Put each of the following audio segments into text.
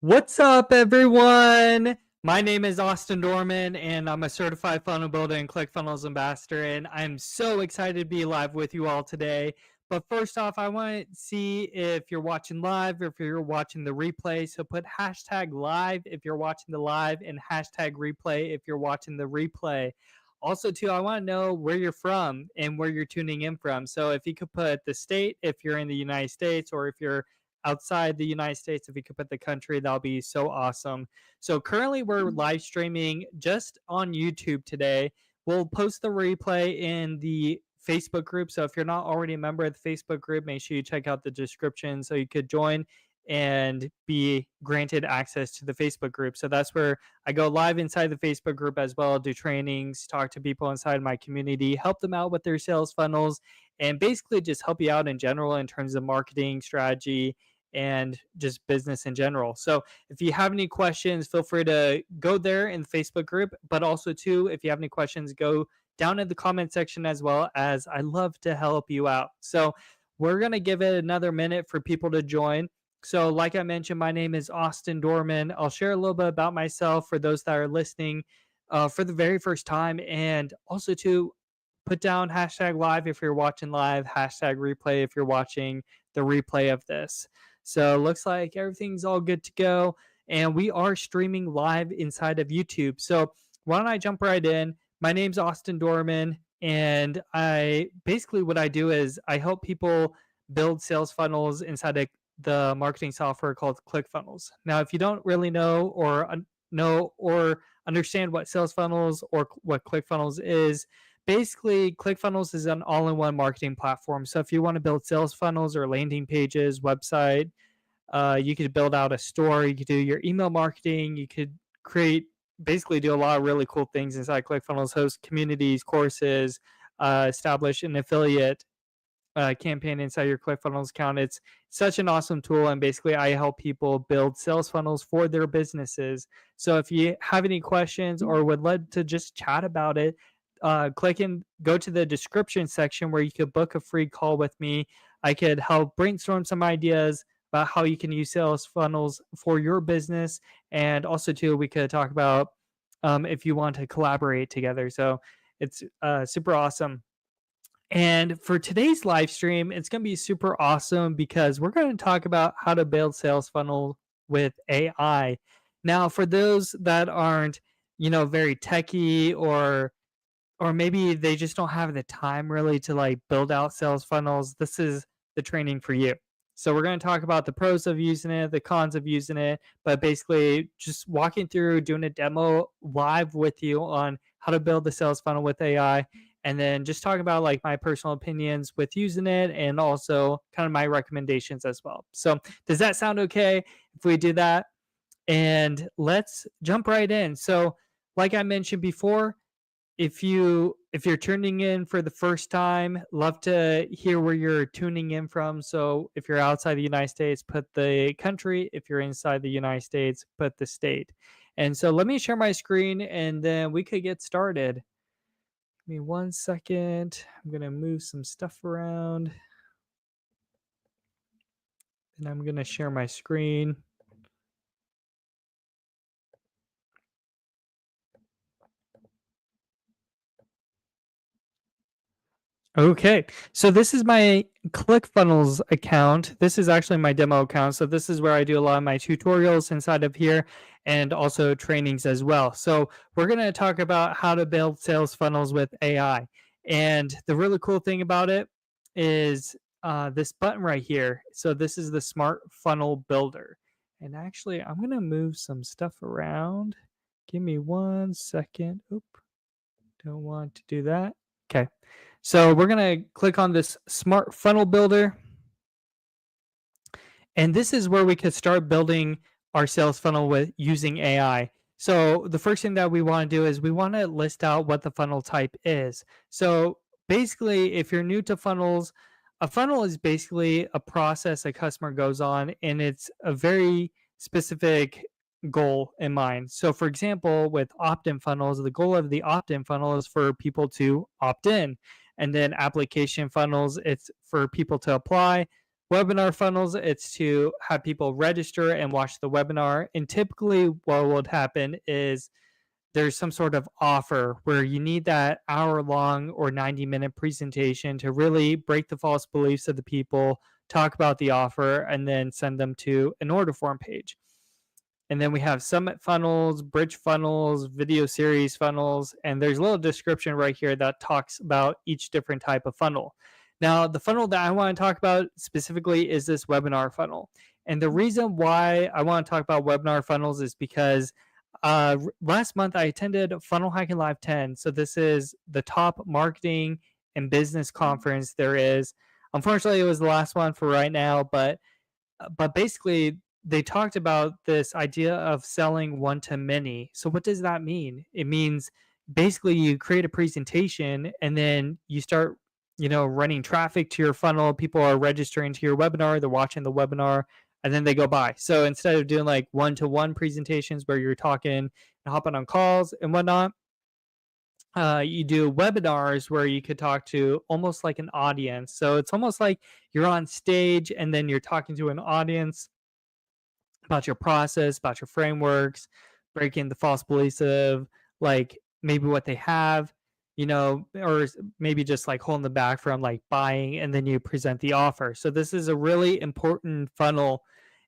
What's up, everyone? My name is Austin Dorman, and I'm a certified funnel builder and ClickFunnels ambassador, and I'm so excited to be live with you all today. But first off, I want to see if you're watching live or if you're watching the replay. So put hashtag live if you're watching the live and hashtag replay if you're watching the replay. Also, too, I want to know where you're from and where you're tuning in from. So if you could put the state, if you're in the United States, or if you're outside the United States, if you could put the country, that'll be so awesome. So currently we're live streaming just on YouTube today. We'll post the replay in the Facebook group. So if you're not already a member of the Facebook group, make sure you check out the description so you could join and be granted access to the Facebook group. So that's where I go live inside the Facebook group as well, do trainings, talk to people inside my community, help them out with their sales funnels, and basically just help you out in general in terms of marketing strategy and just business in general. So if you have any questions, feel free to go there in the Facebook group. But also, too, if you have any questions, go down in the comment section as well, as I love to help you out. So we're going to give it another minute for people to join. So like I mentioned, my name is Austin Dorman. I'll share a little bit about myself for those that are listening for the very first time. And also, too, put down hashtag live if you're watching live, hashtag replay if you're watching the replay of this. So looks like everything's all good to go. And we are streaming live inside of YouTube. So why don't I jump right in? My name's Austin Dorman. And I basically what I do is I help people build sales funnels inside of the marketing software called ClickFunnels. Now, if you don't really know or understand what sales funnels or what ClickFunnels is, basically ClickFunnels is an all-in-one marketing platform. So if you want to build sales funnels or landing pages, website, you could build out a store, you could do your email marketing, you could basically do a lot of really cool things inside ClickFunnels, host communities, courses, establish an affiliate campaign inside your ClickFunnels account. It's such an awesome tool, and basically I help people build sales funnels for their businesses. So if you have any questions or would like to just chat about it, go to the description section where you could book a free call with me. I could help brainstorm some ideas about how you can use sales funnels for your business, and also too we could talk about if you want to collaborate together. So it's super awesome. And for today's live stream, it's going to be super awesome because we're going to talk about how to build sales funnel with AI. Now, for those that aren't, very techy, or maybe they just don't have the time really to like build out sales funnels, this is the training for you. So we're going to talk about the pros of using it, the cons of using it, but basically just walking through, doing a demo live with you on how to build the sales funnel with AI, and then just talking about like my personal opinions with using it and also kind of my recommendations as well. So does that sound okay if we do that? And let's jump right in. So like I mentioned before, if you're tuning in for the first time, love to hear where you're tuning in from. So if you're outside the United States, put the country. If you're inside the United States, put the state. And so let me share my screen and then we could get started. Give me 1 second. I'm going to move some stuff around. And I'm going to share my screen. Okay, so this is my ClickFunnels account. This is actually my demo account. So this is where I do a lot of my tutorials inside of here and also trainings as well. So we're going to talk about how to build sales funnels with AI. And the really cool thing about it is this button right here. So this is the Smart Funnel Builder. And actually, I'm going to move some stuff around. Give me 1 second. Oop, don't want to do that. Okay. So we're going to click on this Smart Funnel Builder. And this is where we could start building our sales funnel with using AI. So the first thing that we want to do is we want to list out what the funnel type is. So basically, if you're new to funnels, a funnel is basically a process a customer goes on, and it's a very specific goal in mind. So for example, with opt-in funnels, the goal of the opt-in funnel is for people to opt in. And then application funnels, it's for people to apply. webinar funnels, it's to have people register and watch the webinar. And typically what would happen is there's some sort of offer where you need that hour-long or 90-minute presentation to really break the false beliefs of the people, talk about the offer, and then send them to an order form page. And then we have summit funnels, bridge funnels, video series funnels, and there's a little description right here that talks about each different type of funnel. Now, the funnel that I want to talk about specifically is this webinar funnel. And the reason why I want to talk about webinar funnels is because last month I attended Funnel Hacking Live 10. So this is the top marketing and business conference there is. Unfortunately, it was the last one for right now, but basically they talked about this idea of selling one to many. So what does that mean? It means basically you create a presentation and then you start, running traffic to your funnel. People are registering to your webinar, they're watching the webinar, and then they go by. So instead of doing like one-to-one presentations where you're talking and hopping on calls and whatnot, you do webinars where you could talk to almost like an audience. So it's almost like you're on stage and then you're talking to an audience about your process, about your frameworks, breaking the false beliefs of like maybe what they have, or maybe just like holding them back from like buying, and then you present the offer. So this is a really important funnel.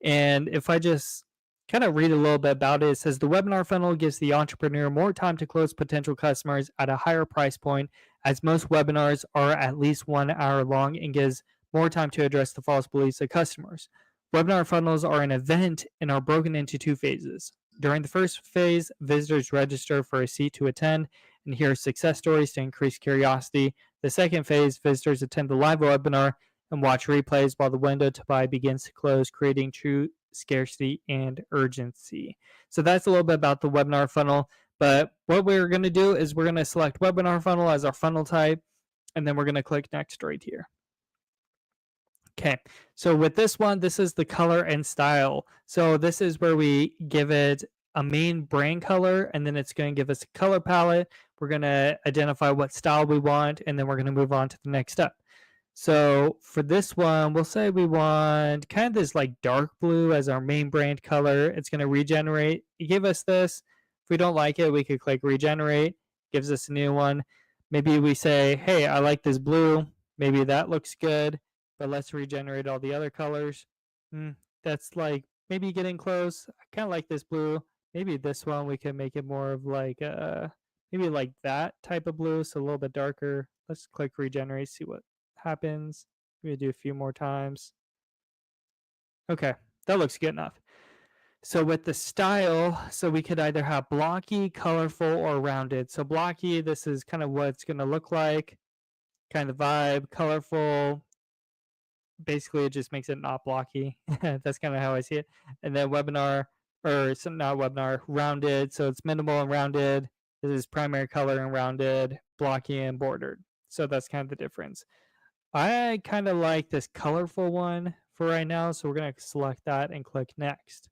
And if I just kind of read a little bit about it, it says the webinar funnel gives the entrepreneur more time to close potential customers at a higher price point, as most webinars are at least 1 hour long, and gives more time to address the false beliefs of customers. Webinar funnels are an event and are broken into 2 phases. During the first phase, visitors register for a seat to attend and hear success stories to increase curiosity. The second phase, visitors attend the live webinar and watch replays while the window to buy begins to close, creating true scarcity and urgency. So that's a little bit about the webinar funnel. But what we're going to do is we're going to select webinar funnel as our funnel type, and then we're going to click next right here. Okay, so with this one, this is the color and style. So this is where we give it a main brand color, and then it's going to give us a color palette. We're going to identify what style we want, and then we're going to move on to the next step. So for this one, we'll say we want kind of this like dark blue as our main brand color. It's going to regenerate. It gave us this. If we don't like it, we could click regenerate. Gives us a new one. Maybe we say, hey, I like this blue. Maybe that looks good, but let's regenerate all the other colors. That's like maybe getting close. I kind of like this blue. Maybe this one we can make it more of like maybe like that type of blue, so a little bit darker. Let's click regenerate, see what happens. Maybe do a few more times. Okay, that looks good enough. So with the style, so we could either have blocky, colorful, or rounded. So blocky, this is kind of what it's going to look like, kind of vibe. Colorful, basically it just makes it not blocky. That's kind of how I see it. And then webinar, or not webinar, rounded. So it's minimal and rounded. This is primary color and rounded, blocky and bordered. So that's kind of the difference. I kind of like this colorful one for right now, so we're going to select that and click next.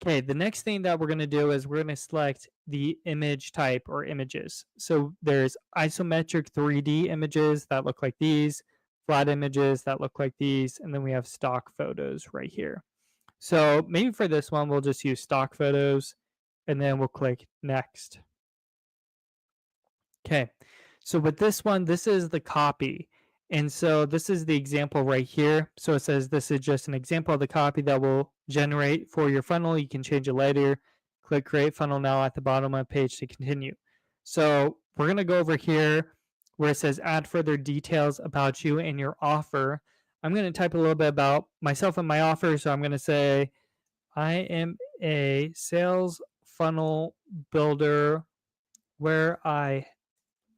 Okay, the next thing that we're going to do is we're going to select the image type or images. So there's isometric 3D images that look like these, flat images that look like these, and then we have stock photos right here. So maybe for this one, we'll just use stock photos, and then we'll click next. Okay, so with this one, this is the copy. And so this is the example right here. So it says this is just an example of the copy that will generate for your funnel. You can change it later. Click create funnel now at the bottom of the page to continue. So we're going to go over here where it says add further details about you and your offer. I'm going to type a little bit about myself and my offer. So I'm going to say I am a sales funnel builder where I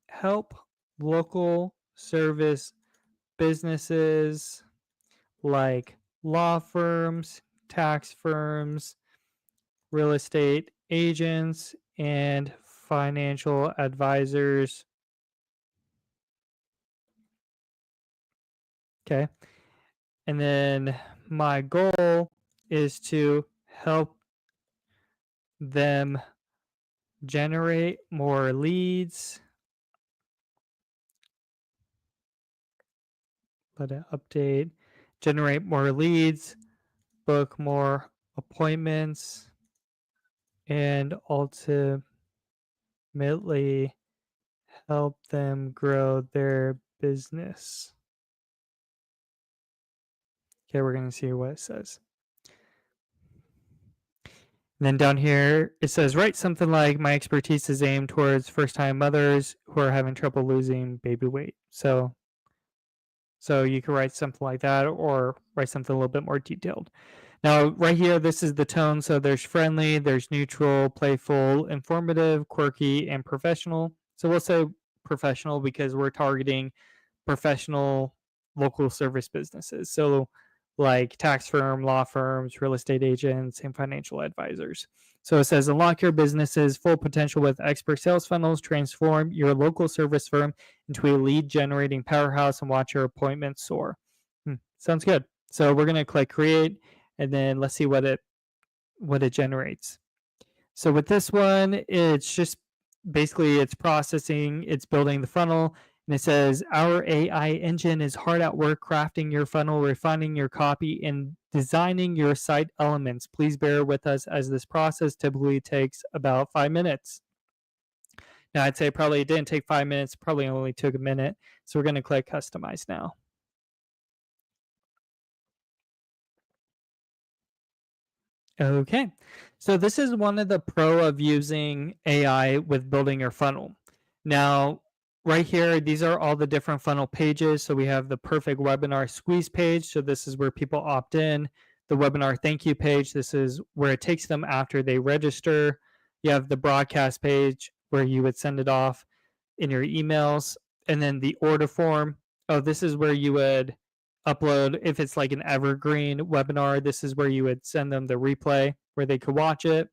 help local service businesses like law firms, tax firms, real estate agents, and financial advisors. Okay. And then my goal is to help them generate more leads. Let it update. generate more leads, book more appointments, and ultimately help them grow their business. Okay, we're going to see what it says. And then down here, it says, write something like, my expertise is aimed towards first-time mothers who are having trouble losing baby weight. So you can write something like that or write something a little bit more detailed. Now, right here, this is the tone. So there's friendly, there's neutral, playful, informative, quirky, and professional. So we'll say professional because we're targeting professional local service businesses. So like tax firm, law firms, real estate agents, and financial advisors. So it says unlock your business's full potential with expert sales funnels, transform your local service firm into a lead generating powerhouse, and watch your appointments soar. Sounds good. So we're going to click create, and then let's see what it generates. So with this one, it's just basically it's processing, it's building the funnel, and it says our AI engine is hard at work crafting your funnel, refining your copy, and designing your site elements. Please bear with us as this process typically takes about 5 minutes. Now I'd say probably it didn't take 5 minutes, probably only took a minute. So we're going to click customize now. Okay, so this is one of the pro of using AI with building your funnel. Now, right here, these are all the different funnel pages. So we have the perfect webinar squeeze page. So this is where people opt in. The webinar thank you page. This is where it takes them after they register. You have the broadcast page where you would send it off in your emails. And then the order form. Oh, this is where you would upload, if it's like an evergreen webinar, this is where you would send them the replay where they could watch it.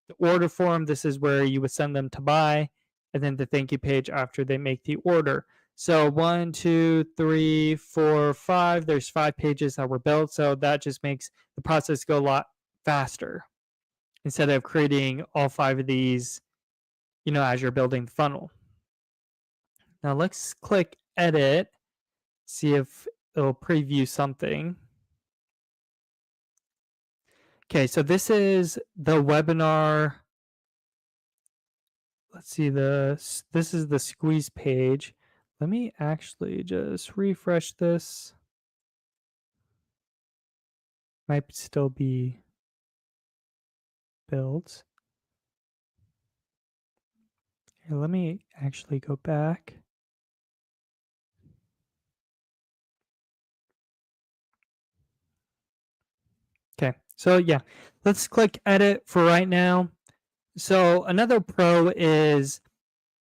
The order form, this is where you would send them to buy, and then the thank you page after they make the order. So 1, 2, 3, 4, 5, there's 5 pages that were built. So that just makes the process go a lot faster instead of creating all 5 of these, as you're building the funnel. Now let's click edit, see if it'll preview something. Okay, so this is the webinar. Let's see, this is the squeeze page. Let me actually just refresh this. Might still be built. Here, let me actually go back. Okay, so yeah, let's click edit for right now. So another pro is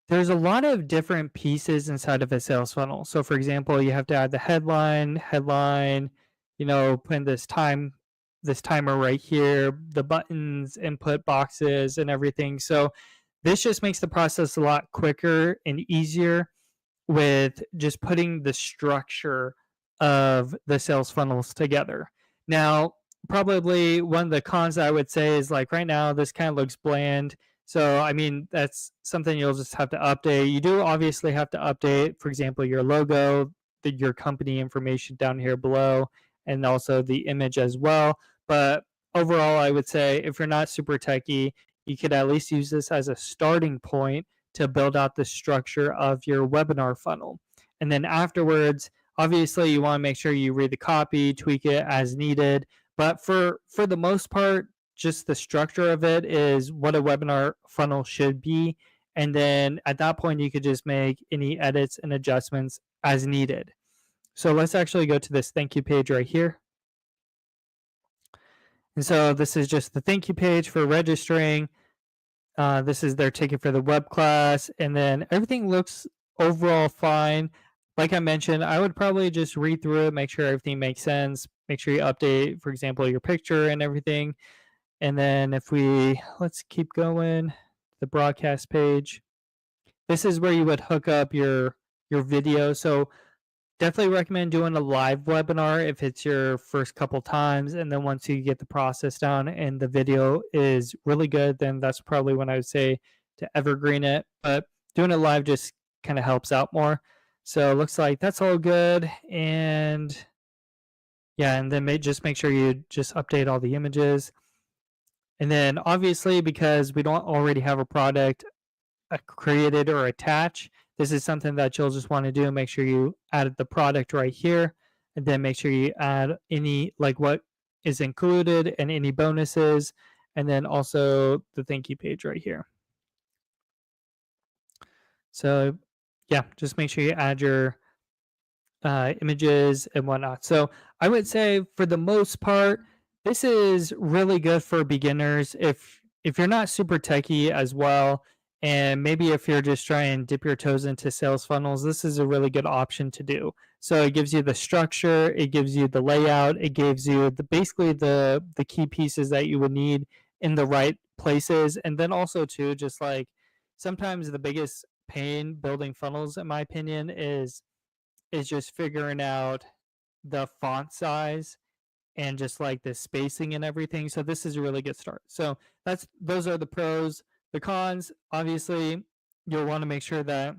there's a lot of different pieces inside of a sales funnel. So for example, you have to add the headline, put in this timer right here, the buttons, input boxes, and everything. So this just makes the process a lot quicker and easier with just putting the structure of the sales funnels together. Now, probably one of the cons I would say is like right now, this kind of looks bland. So, I mean, that's something you'll just have to update. You do obviously have to update, for example, your logo, your company information down here below, and also the image as well. But overall, I would say if you're not super techy, you could at least use this as a starting point to build out the structure of your webinar funnel. And then afterwards, obviously, you want to make sure you read the copy, tweak it as needed. But for the most part, just the structure of it is what a webinar funnel should be. And then at that point, you could just make any edits and adjustments as needed. So let's actually go to this thank you page right here. And so this is just the thank you page for registering. This is their ticket for the web class. And then everything looks overall fine. Like I mentioned, I would probably just read through it, make sure everything makes sense, make sure you update, for example, your picture and everything. And then let's keep going, the broadcast page. This is where you would hook up your video. So definitely recommend doing a live webinar if it's your first couple times. And then once you get the process down and the video is really good, then that's probably when I would say to evergreen it. But doing it live just kind of helps out more. So it looks like that's all good. And Yeah, and then just make sure you just update all the images. And then obviously, because we don't already have a product created or attached, this is something that you'll just want to do. Make sure you add the product right here, and then make sure you add any, like, what is included and any bonuses, and then also the thank you page right here. So yeah, just make sure you add your images and whatnot. So I would say for the most part, this is really good for beginners. If you're not super techie as well, and maybe if you're just trying to dip your toes into sales funnels, this is a really good option to do. So it gives you the structure, it gives you the layout, it gives you basically the key pieces that you would need in the right places, and then also too, just like sometimes the biggest pain building funnels, in my opinion, is just figuring out the font size and just like the spacing and everything. So this is a really good start. So those are the pros. The cons, obviously, you'll want to make sure that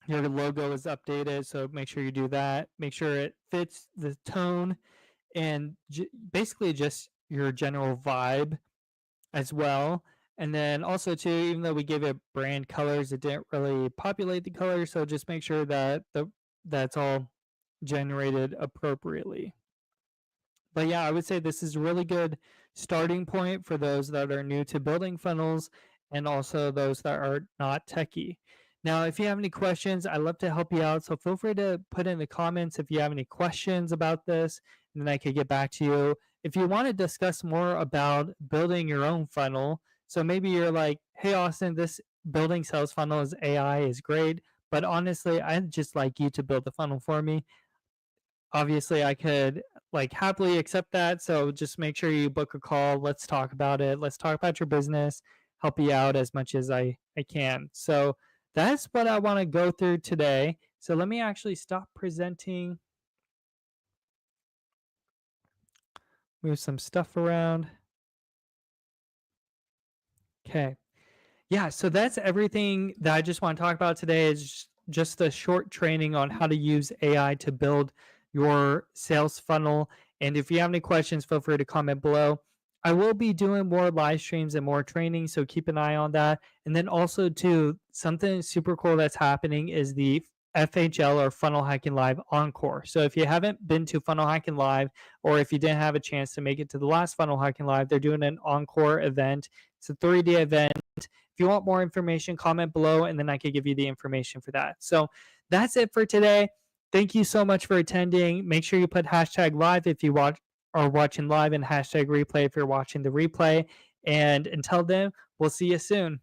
your logo is updated. So make sure you do that. Make sure it fits the tone and basically just your general vibe as well. And then also too, even though we gave it brand colors, it didn't really populate the colors. So just make sure that that's all generated appropriately. But yeah, I would say this is a really good starting point for those that are new to building funnels and also those that are not techie. Now, if you have any questions, I'd love to help you out. So feel free to put in the comments if you have any questions about this, and then I could get back to you. If you want to discuss more about building your own funnel, so maybe you're like, hey, Austin, this building sales funnel is AI is great, but honestly, I'd just like you to build the funnel for me. Obviously, I could like happily accept that. So just make sure you book a call. Let's talk about it. Let's talk about your business, help you out as much as I can. So that's what I want to go through today. So let me actually stop presenting, move some stuff around. Okay. Yeah, so that's everything that I just want to talk about today is just a short training on how to use AI to build your sales funnel. And if you have any questions, feel free to comment below. I will be doing more live streams and more training, so keep an eye on that. And then also too, something super cool that's happening is the FHL or Funnel Hacking Live Encore. So if you haven't been to Funnel Hacking Live, or if you didn't have a chance to make it to the last Funnel Hacking Live, they're doing an Encore event. It's a 3-day event. If you want more information, comment below, and then I could give you the information for that. So that's it for today. Thank you so much for attending. Make sure you put hashtag live if you are watching live and hashtag replay if you're watching the replay. And until then, we'll see you soon.